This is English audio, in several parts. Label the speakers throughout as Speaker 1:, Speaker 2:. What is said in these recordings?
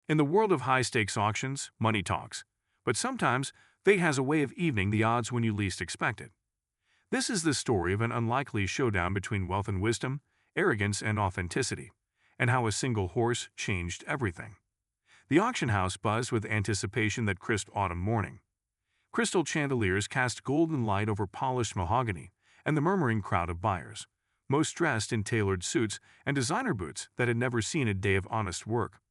Speaker 1: In the world of high-stakes auctions, money talks, but sometimes fate has a way of evening the odds when you least expect it. This is the story of an unlikely showdown between wealth and wisdom, arrogance and authenticity, and how a single horse changed everything. The auction house buzzed with anticipation that crisp autumn morning. Crystal chandeliers cast golden light over polished mahogany, and the murmuring crowd of buyers, most dressed in tailored suits and designer boots that had never seen a day of honest work.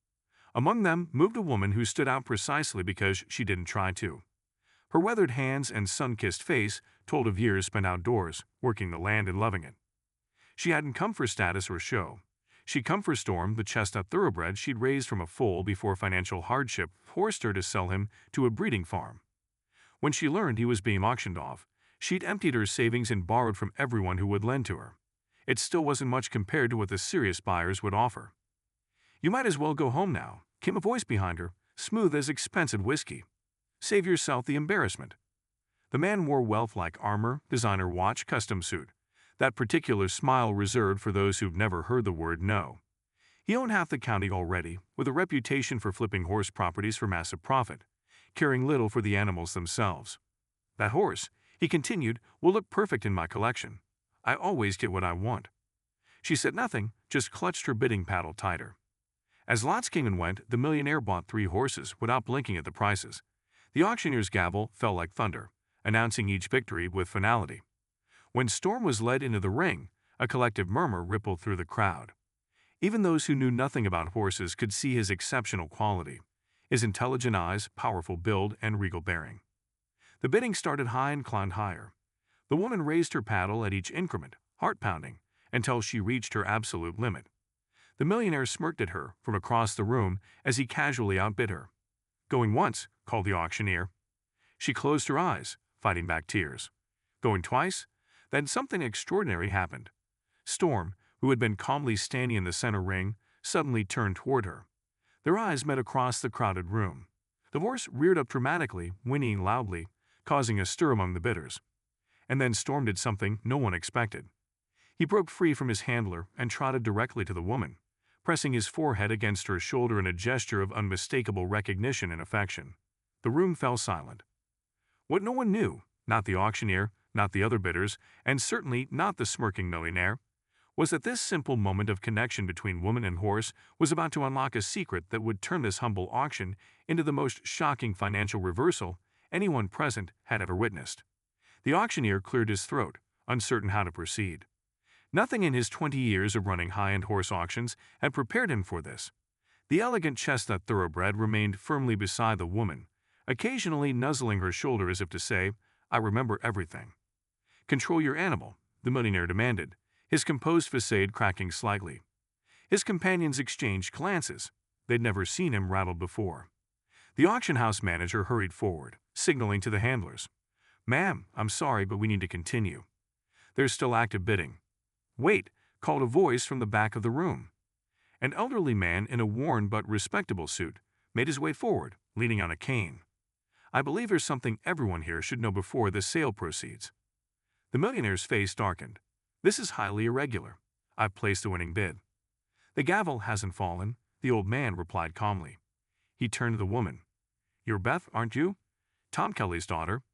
Speaker 1: Among them moved a woman who stood out precisely because she didn't try to. Her weathered hands and sun-kissed face told of years spent outdoors, working the land and loving it. She hadn't come for status or show. She'd come for Storm, the chestnut thoroughbred she'd raised from a foal before financial hardship forced her to sell him to a breeding farm. When she learned he was being auctioned off, she'd emptied her savings and borrowed from everyone who would lend to her. It still wasn't much compared to what the serious buyers would offer. "You might as well go home now," came a voice behind her, smooth as expensive whiskey. "Save yourself the embarrassment." The man wore wealth-like armor, designer watch, custom suit, that particular smile reserved for those who've never heard the word no. He owned half the county already, with a reputation for flipping horse properties for massive profit, caring little for the animals themselves. "That horse," he continued, "will look perfect in my collection. I always get what I want." She said nothing, just clutched her bidding paddle tighter. As lots came and went, the millionaire bought 3 horses without blinking at the prices. The auctioneer's gavel fell like thunder, announcing each victory with finality. When Storm was led into the ring, a collective murmur rippled through the crowd. Even those who knew nothing about horses could see his exceptional quality, his intelligent eyes, powerful build, and regal bearing. The bidding started high and climbed higher. The woman raised her paddle at each increment, heart-pounding, until she reached her absolute limit. The millionaire smirked at her from across the room as he casually outbid her. "Going once," called the auctioneer. She closed her eyes, fighting back tears. "Going twice?" Then something extraordinary happened. Storm, who had been calmly standing in the center ring, suddenly turned toward her. Their eyes met across the crowded room. The horse reared up dramatically, whinnying loudly, causing a stir among the bidders. And then Storm did something no one expected. He broke free from his handler and trotted directly to the woman, pressing his forehead against her shoulder in a gesture of unmistakable recognition and affection. The room fell silent. What no one knew, not the auctioneer, not the other bidders, and certainly not the smirking millionaire, was that this simple moment of connection between woman and horse was about to unlock a secret that would turn this humble auction into the most shocking financial reversal anyone present had ever witnessed. The auctioneer cleared his throat, uncertain how to proceed. Nothing in his 20 years of running high-end horse auctions had prepared him for this. The elegant chestnut thoroughbred remained firmly beside the woman, occasionally nuzzling her shoulder as if to say, "I remember everything." "Control your animal," the millionaire demanded, his composed facade cracking slightly. His companions exchanged glances. They'd never seen him rattled before. The auction house manager hurried forward, signaling to the handlers. "Ma'am, I'm sorry, but we need to continue. There's still active bidding." "Wait," called a voice from the back of the room. An elderly man in a worn but respectable suit made his way forward, leaning on a cane. "I believe there's something everyone here should know before the sale proceeds." The millionaire's face darkened. "This is highly irregular. I've placed the winning bid." "The gavel hasn't fallen," the old man replied calmly. He turned to the woman. "You're Beth, aren't you? Tom Kelly's daughter?"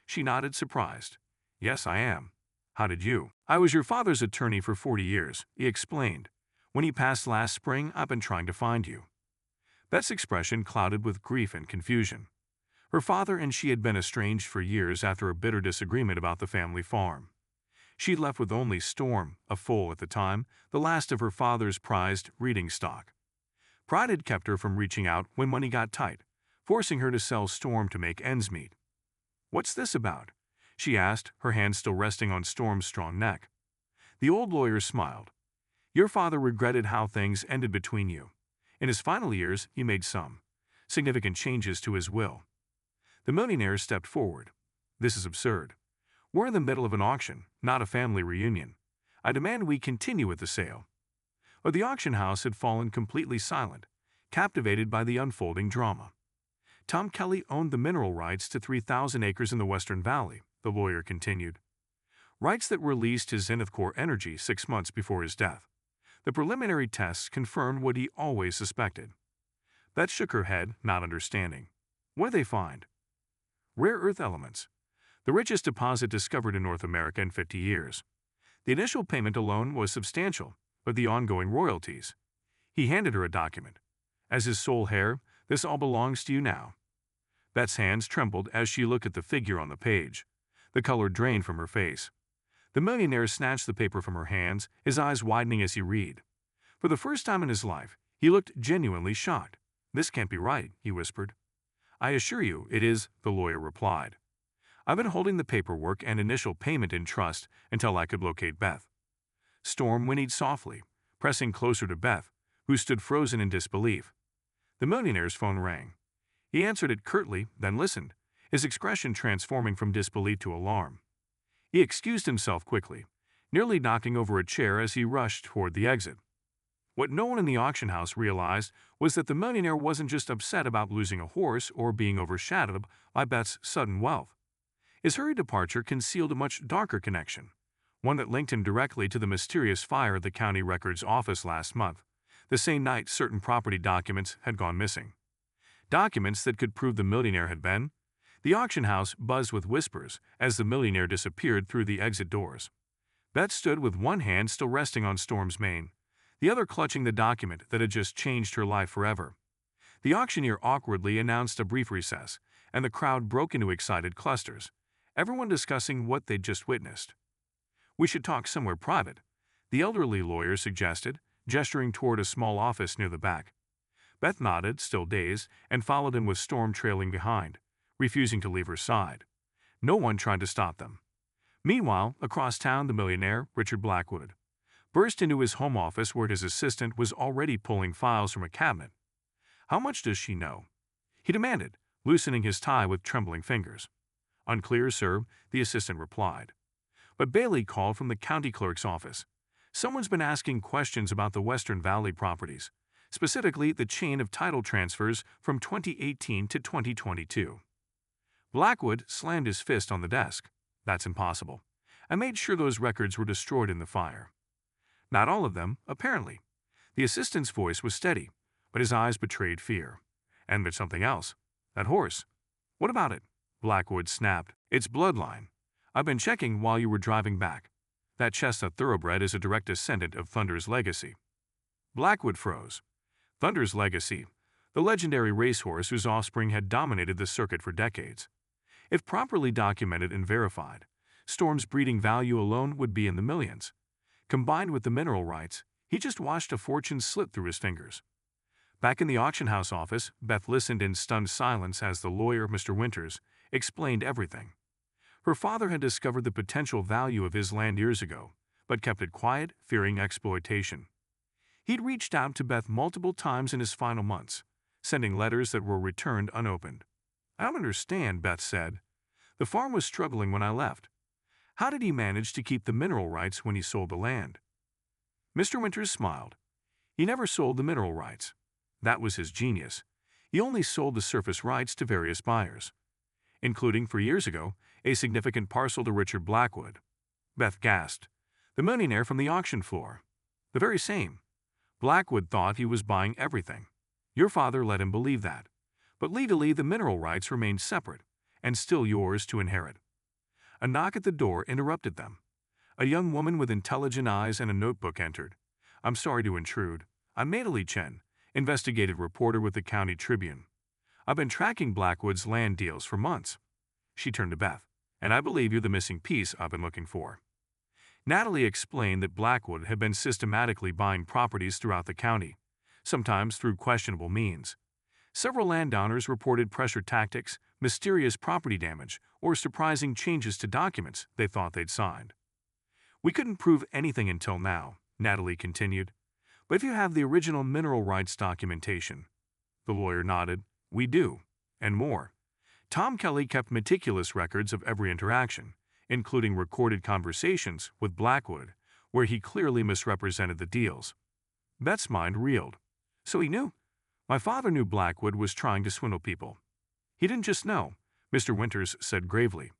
Speaker 1: She nodded, surprised. "Yes, I am. How did you?" "I was your father's attorney for 40 years, he explained. "When he passed last spring, I've been trying to find you." Beth's expression clouded with grief and confusion. Her father and she had been estranged for years after a bitter disagreement about the family farm. She'd left with only Storm, a foal at the time, the last of her father's prized breeding stock. Pride had kept her from reaching out when money got tight, forcing her to sell Storm to make ends meet. "What's this about?" she asked, her hand still resting on Storm's strong neck. The old lawyer smiled. "Your father regretted how things ended between you. In his final years, he made some significant changes to his will." The millionaire stepped forward. "This is absurd. We're in the middle of an auction, not a family reunion. I demand we continue with the sale." But the auction house had fallen completely silent, captivated by the unfolding drama. Tom Kelly owned the mineral rights to 3,000 acres in the Western Valley, the lawyer continued. Rights that released his Zenith Core energy 6 months before his death. The preliminary tests confirmed what he always suspected. Beth shook her head, not understanding. What do they find? Rare earth elements. The richest deposit discovered in North America in 50 years. The initial payment alone was substantial, but the ongoing royalties. He handed her a document. As his sole heir, this all belongs to you now. Beth's hands trembled as she looked at the figure on the page. The color drained from her face. The millionaire snatched the paper from her hands, his eyes widening as he read. For the first time in his life, he looked genuinely shocked. "This can't be right," he whispered. "I assure you it is," the lawyer replied. "I've been holding the paperwork and initial payment in trust until I could locate Beth." Storm whinnied softly, pressing closer to Beth, who stood frozen in disbelief. The millionaire's phone rang. He answered it curtly, then listened, his expression transforming from disbelief to alarm. He excused himself quickly, nearly knocking over a chair as he rushed toward the exit. What no one in the auction house realized was that the millionaire wasn't just upset about losing a horse or being overshadowed by Beth's sudden wealth. His hurried departure concealed a much darker connection, one that linked him directly to the mysterious fire at the county records office last month, the same night certain property documents had gone missing. Documents that could prove the millionaire had been. The auction house buzzed with whispers as the millionaire disappeared through the exit doors. Beth stood with one hand still resting on Storm's mane, the other clutching the document that had just changed her life forever. The auctioneer awkwardly announced a brief recess, and the crowd broke into excited clusters, everyone discussing what they'd just witnessed. "We should talk somewhere private," the elderly lawyer suggested, gesturing toward a small office near the back. Beth nodded, still dazed, and followed him with Storm trailing behind, refusing to leave her side. No one tried to stop them. Meanwhile, across town, the millionaire, Richard Blackwood, burst into his home office where his assistant was already pulling files from a cabinet. "How much does she know?" he demanded, loosening his tie with trembling fingers. "Unclear, sir," the assistant replied. But Bailey called from the county clerk's office. "Someone's been asking questions about the Western Valley properties, specifically the chain of title transfers from 2018 to 2022. Blackwood slammed his fist on the desk. "That's impossible. I made sure those records were destroyed in the fire." "Not all of them, apparently." The assistant's voice was steady, but his eyes betrayed fear. "And there's something else. That horse. What about it?" Blackwood snapped. "It's bloodline. I've been checking while you were driving back. That chestnut thoroughbred is a direct descendant of Thunder's Legacy." Blackwood froze. Thunder's Legacy, the legendary racehorse whose offspring had dominated the circuit for decades. If properly documented and verified, Storm's breeding value alone would be in the millions. Combined with the mineral rights, he just watched a fortune slip through his fingers. Back in the auction house office, Beth listened in stunned silence as the lawyer, Mr. Winters, explained everything. Her father had discovered the potential value of his land years ago, but kept it quiet, fearing exploitation. He'd reached out to Beth multiple times in his final months, sending letters that were returned unopened. "I don't understand," Beth said. "The farm was struggling when I left. How did he manage to keep the mineral rights when he sold the land?" Mr. Winters smiled. "He never sold the mineral rights. That was his genius. He only sold the surface rights to various buyers, including, for years ago, a significant parcel to Richard Blackwood." Beth gasped. "The millionaire from the auction floor. The very same. Blackwood thought he was buying everything. Your father let him believe that. But legally, the mineral rights remained separate, and still yours to inherit." A knock at the door interrupted them. A young woman with intelligent eyes and a notebook entered. "I'm sorry to intrude. I'm Maidali Chen, investigative reporter with the County Tribune. I've been tracking Blackwood's land deals for months." She turned to Beth. "And I believe you're the missing piece I've been looking for." Natalie explained that Blackwood had been systematically buying properties throughout the county, sometimes through questionable means. Several landowners reported pressure tactics, mysterious property damage, or surprising changes to documents they thought they'd signed. "We couldn't prove anything until now," Natalie continued. "But if you have the original mineral rights documentation." The lawyer nodded. "We do. And more. Tom Kelly kept meticulous records of every interaction, including recorded conversations with Blackwood, where he clearly misrepresented the deals." Beth's mind reeled. "So he knew? My father knew Blackwood was trying to swindle people." "He didn't just know," Mr. Winters said gravely.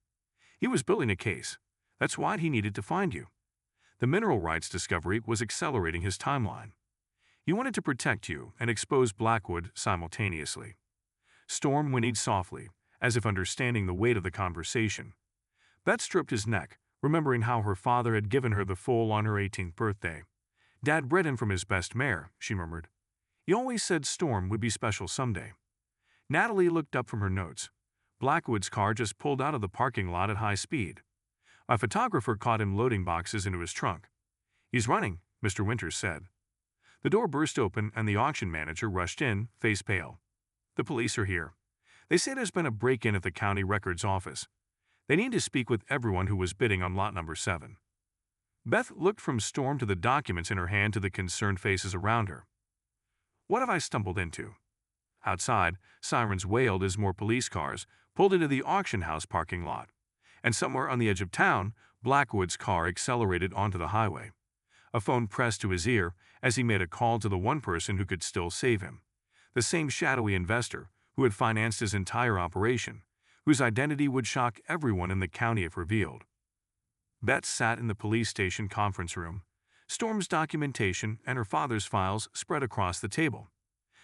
Speaker 1: "He was building a case. That's why he needed to find you. The mineral rights discovery was accelerating his timeline. He wanted to protect you and expose Blackwood simultaneously. Storm whinnied softly, as if understanding the weight of the conversation. Beth stroked his neck, remembering how her father had given her the foal on her 18th birthday. Dad bred him from his best mare, she murmured. He always said Storm would be special someday. Natalie looked up from her notes. Blackwood's car just pulled out of the parking lot at high speed. A photographer caught him loading boxes into his trunk. He's running, Mr. Winters said. The door burst open and the auction manager rushed in, face pale. The police are here. They say there's been a break-in at the county records office. They need to speak with everyone who was bidding on lot number 7. Beth looked from Storm to the documents in her hand to the concerned faces around her. What have I stumbled into? Outside, sirens wailed as more police cars pulled into the auction house parking lot. And somewhere on the edge of town, Blackwood's car accelerated onto the highway. A phone pressed to his ear as he made a call to the one person who could still save him. The same shadowy investor who had financed his entire operation, whose identity would shock everyone in the county if revealed. Beth sat in the police station conference room. Storm's documentation and her father's files spread across the table.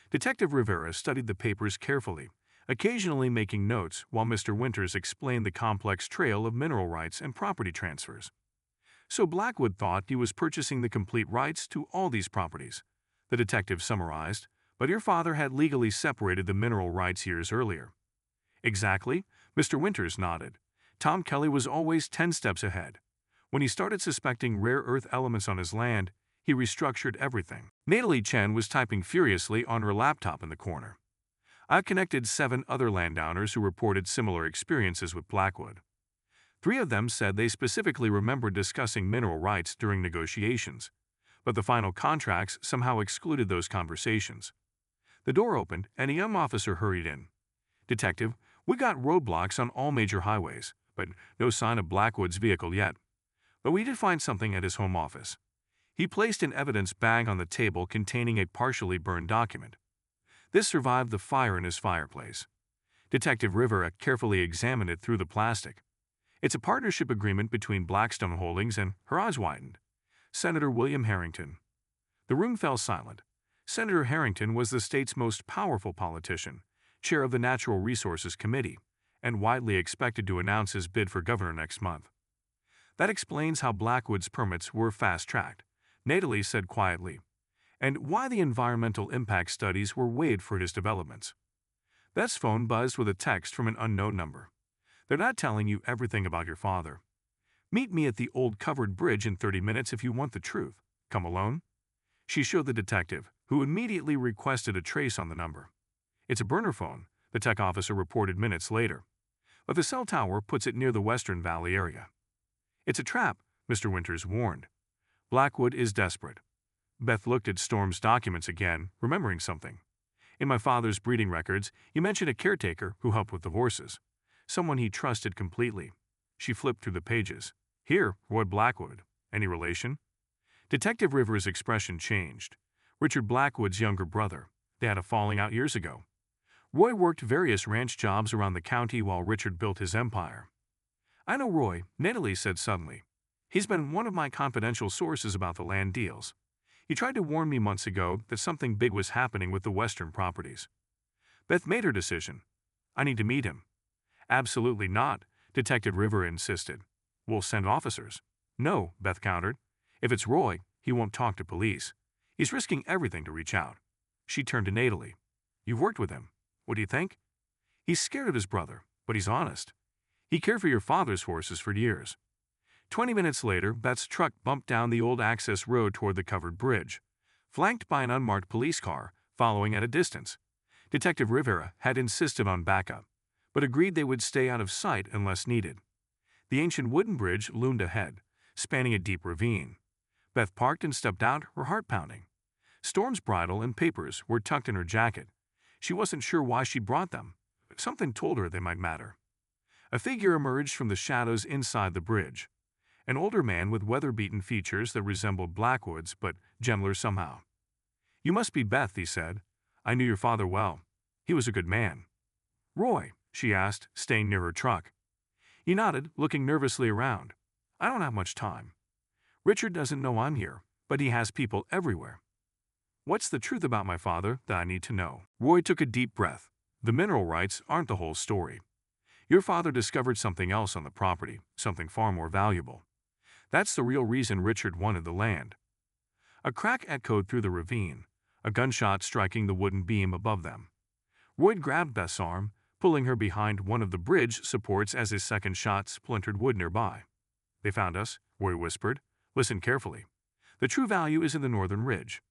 Speaker 1: Detective Rivera studied the papers carefully, occasionally making notes while Mr. Winters explained the complex trail of mineral rights and property transfers. So Blackwood thought he was purchasing the complete rights to all these properties, the detective summarized, but your father had legally separated the mineral rights years earlier. Exactly, Mr. Winters nodded. Tom Kelly was always 10 steps ahead. When he started suspecting rare earth elements on his land, he restructured everything. Natalie Chen was typing furiously on her laptop in the corner. I've connected 7 other landowners who reported similar experiences with Blackwood. 3 of them said they specifically remembered discussing mineral rights during negotiations, but the final contracts somehow excluded those conversations. The door opened and a young officer hurried in. Detective, we got roadblocks on all major highways, but no sign of Blackwood's vehicle yet. But we did find something at his home office. He placed an evidence bag on the table containing a partially burned document. This survived the fire in his fireplace. Detective Rivera carefully examined it through the plastic. It's a partnership agreement between Blackstone Holdings and, her eyes widened, Senator William Harrington. The room fell silent. Senator Harrington was the state's most powerful politician, chair of the Natural Resources Committee, and widely expected to announce his bid for governor next month. That explains how Blackwood's permits were fast-tracked, Natalie said quietly, and why the environmental impact studies were weighed for his developments. Beth's phone buzzed with a text from an unknown number. They're not telling you everything about your father. Meet me at the old covered bridge in 30 minutes if you want the truth. Come alone? She showed the detective, who immediately requested a trace on the number. It's a burner phone, the tech officer reported minutes later, but the cell tower puts it near the Western Valley area. It's a trap, Mr. Winters warned. Blackwood is desperate. Beth looked at Storm's documents again, remembering something. In my father's breeding records, you mentioned a caretaker who helped with the horses. Someone he trusted completely. She flipped through the pages. Here, Roy Blackwood. Any relation? Detective Rivers' expression changed. Richard Blackwood's younger brother. They had a falling out years ago. Roy worked various ranch jobs around the county while Richard built his empire. I know Roy, Natalie said suddenly. He's been one of my confidential sources about the land deals. He tried to warn me months ago that something big was happening with the western properties. Beth made her decision. I need to meet him. Absolutely not, Detective River insisted. We'll send officers. No, Beth countered. If it's Roy, he won't talk to police. He's risking everything to reach out. She turned to Natalie. You've worked with him. What do you think? He's scared of his brother, but he's honest. He cared for your father's horses for years. 20 minutes later, Beth's truck bumped down the old access road toward the covered bridge, flanked by an unmarked police car, following at a distance. Detective Rivera had insisted on backup, but agreed they would stay out of sight unless needed. The ancient wooden bridge loomed ahead, spanning a deep ravine. Beth parked and stepped out, her heart pounding. Storm's bridle and papers were tucked in her jacket. She wasn't sure why she brought them, but something told her they might matter. A figure emerged from the shadows inside the bridge. An older man with weather-beaten features that resembled Blackwood's, but gentler somehow. You must be Beth, he said. I knew your father well. He was a good man. Roy, she asked, staying near her truck. He nodded, looking nervously around. I don't have much time. Richard doesn't know I'm here, but he has people everywhere. What's the truth about my father that I need to know? Roy took a deep breath. The mineral rights aren't the whole story. Your father discovered something else on the property, something far more valuable. That's the real reason Richard wanted the land. A crack echoed through the ravine, a gunshot striking the wooden beam above them. Roy grabbed Beth's arm, pulling her behind one of the bridge supports as his second shot splintered wood nearby. They found us, Roy whispered. Listen carefully. The true value is in the northern ridge.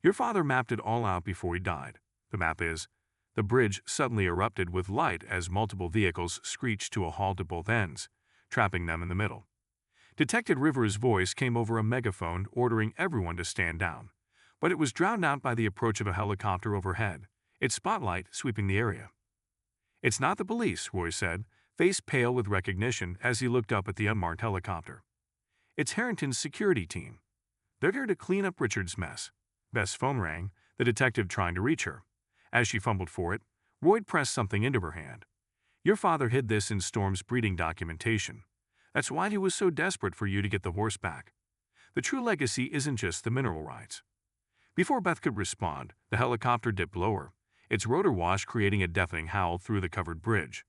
Speaker 1: Your father mapped it all out before he died. The map is. The bridge suddenly erupted with light as multiple vehicles screeched to a halt at both ends, trapping them in the middle. Detective Rivers' voice came over a megaphone ordering everyone to stand down, but it was drowned out by the approach of a helicopter overhead, its spotlight sweeping the area. It's not the police, Roy said, face pale with recognition as he looked up at the unmarked helicopter. It's Harrington's security team. They're here to clean up Richard's mess. Beth's phone rang, the detective trying to reach her. As she fumbled for it, Roy pressed something into her hand. Your father hid this in Storm's breeding documentation. That's why he was so desperate for you to get the horse back. The true legacy isn't just the mineral rights. Before Beth could respond, the helicopter dipped lower, its rotor wash creating a deafening howl through the covered bridge.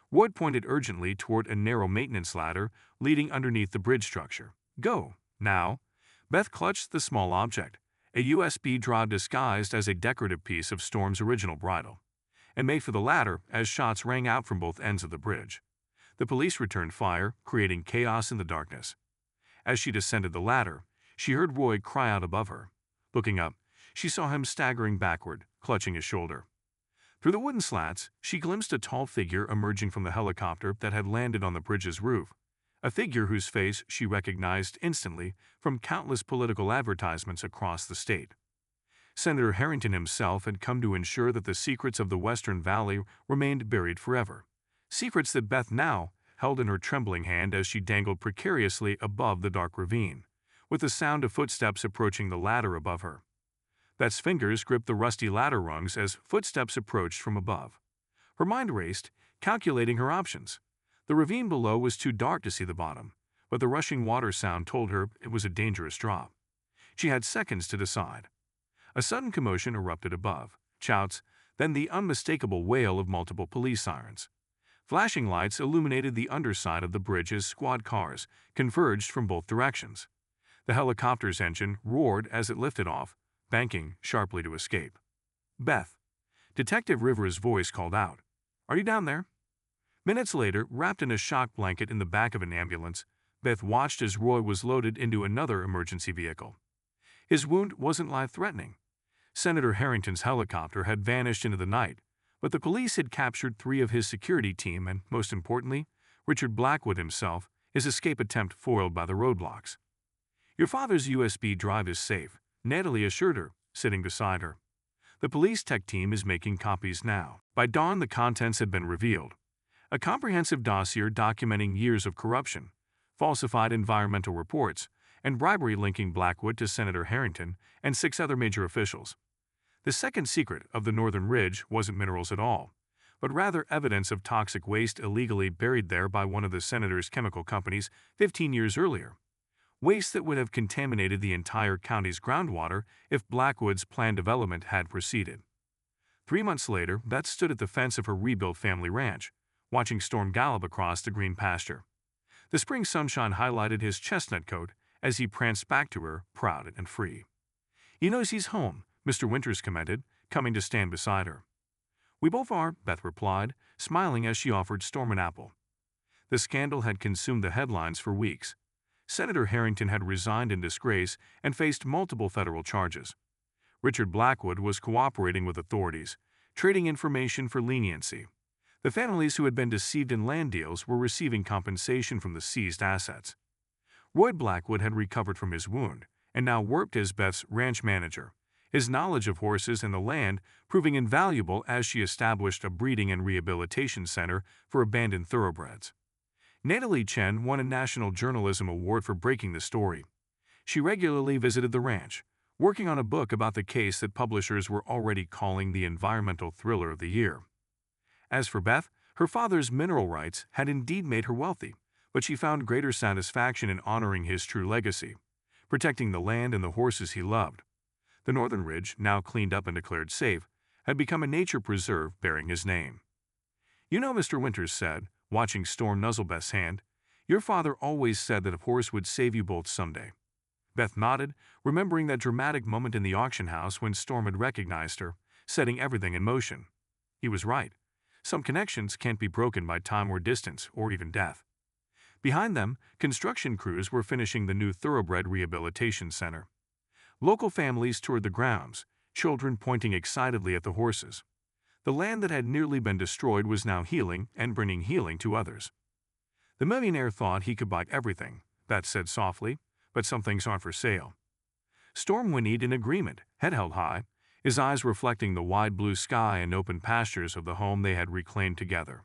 Speaker 1: Roy pointed urgently toward a narrow maintenance ladder leading underneath the bridge structure. Go, now. Beth clutched the small object, a USB drive disguised as a decorative piece of Storm's original bridle, and made for the ladder as shots rang out from both ends of the bridge. The police returned fire, creating chaos in the darkness. As she descended the ladder, she heard Roy cry out above her. Looking up, she saw him staggering backward, clutching his shoulder. Through the wooden slats, she glimpsed a tall figure emerging from the helicopter that had landed on the bridge's roof, a figure whose face she recognized instantly from countless political advertisements across the state. Senator Harrington himself had come to ensure that the secrets of the Western Valley remained buried forever, secrets that Beth now held in her trembling hand as she dangled precariously above the dark ravine, with the sound of footsteps approaching the ladder above her. Beth's fingers gripped the rusty ladder rungs as footsteps approached from above. Her mind raced, calculating her options. The ravine below was too dark to see the bottom, but the rushing water sound told her it was a dangerous drop. She had seconds to decide. A sudden commotion erupted above, shouts, then the unmistakable wail of multiple police sirens. Flashing lights illuminated the underside of the bridge as squad cars converged from both directions. The helicopter's engine roared as it lifted off, banking sharply to escape. Beth. Detective Rivers' voice called out. Are you down there? Minutes later, wrapped in a shock blanket in the back of an ambulance, Beth watched as Roy was loaded into another emergency vehicle. His wound wasn't life-threatening. Senator Harrington's helicopter had vanished into the night, but the police had captured 3 of his security team and, most importantly, Richard Blackwood himself, his escape attempt foiled by the roadblocks. Your father's USB drive is safe, Natalie assured her, sitting beside her. The police tech team is making copies now. By dawn, the contents had been revealed. A comprehensive dossier documenting years of corruption, falsified environmental reports, and bribery linking Blackwood to Senator Harrington and 6 other major officials. The second secret of the Northern Ridge wasn't minerals at all, but rather evidence of toxic waste illegally buried there by one of the senator's chemical companies 15 years earlier. Waste that would have contaminated the entire county's groundwater if Blackwood's planned development had proceeded. 3 months later, Beth stood at the fence of her rebuilt family ranch, watching Storm gallop across the green pasture. The spring sunshine highlighted his chestnut coat as he pranced back to her, proud and free. He knows he's home, Mr. Winters commented, coming to stand beside her. We both are, Beth replied, smiling as she offered Storm an apple. The scandal had consumed the headlines for weeks. Senator Harrington had resigned in disgrace and faced multiple federal charges. Richard Blackwood was cooperating with authorities, trading information for leniency. The families who had been deceived in land deals were receiving compensation from the seized assets. Roy Blackwood had recovered from his wound and now worked as Beth's ranch manager, his knowledge of horses and the land proving invaluable as she established a breeding and rehabilitation center for abandoned thoroughbreds. Natalie Chen won a National Journalism Award for breaking the story. She regularly visited the ranch, working on a book about the case that publishers were already calling the environmental thriller of the year. As for Beth, her father's mineral rights had indeed made her wealthy, but she found greater satisfaction in honoring his true legacy, protecting the land and the horses he loved. The northern ridge, now cleaned up and declared safe, had become a nature preserve bearing his name. "You know," Mr. Winters said, watching Storm nuzzle Beth's hand, "your father always said that a horse would save you both someday." Beth nodded, remembering that dramatic moment in the auction house when Storm had recognized her, setting everything in motion. He was right. Some connections can't be broken by time or distance, or even death. Behind them, construction crews were finishing the new Thoroughbred Rehabilitation Center. Local families toured the grounds, children pointing excitedly at the horses. The land that had nearly been destroyed was now healing and bringing healing to others. "The millionaire thought he could buy everything," Beth said softly, "but some things aren't for sale." Storm whinnied in agreement, head held high, his eyes reflecting the wide blue sky and open pastures of the home they had reclaimed together.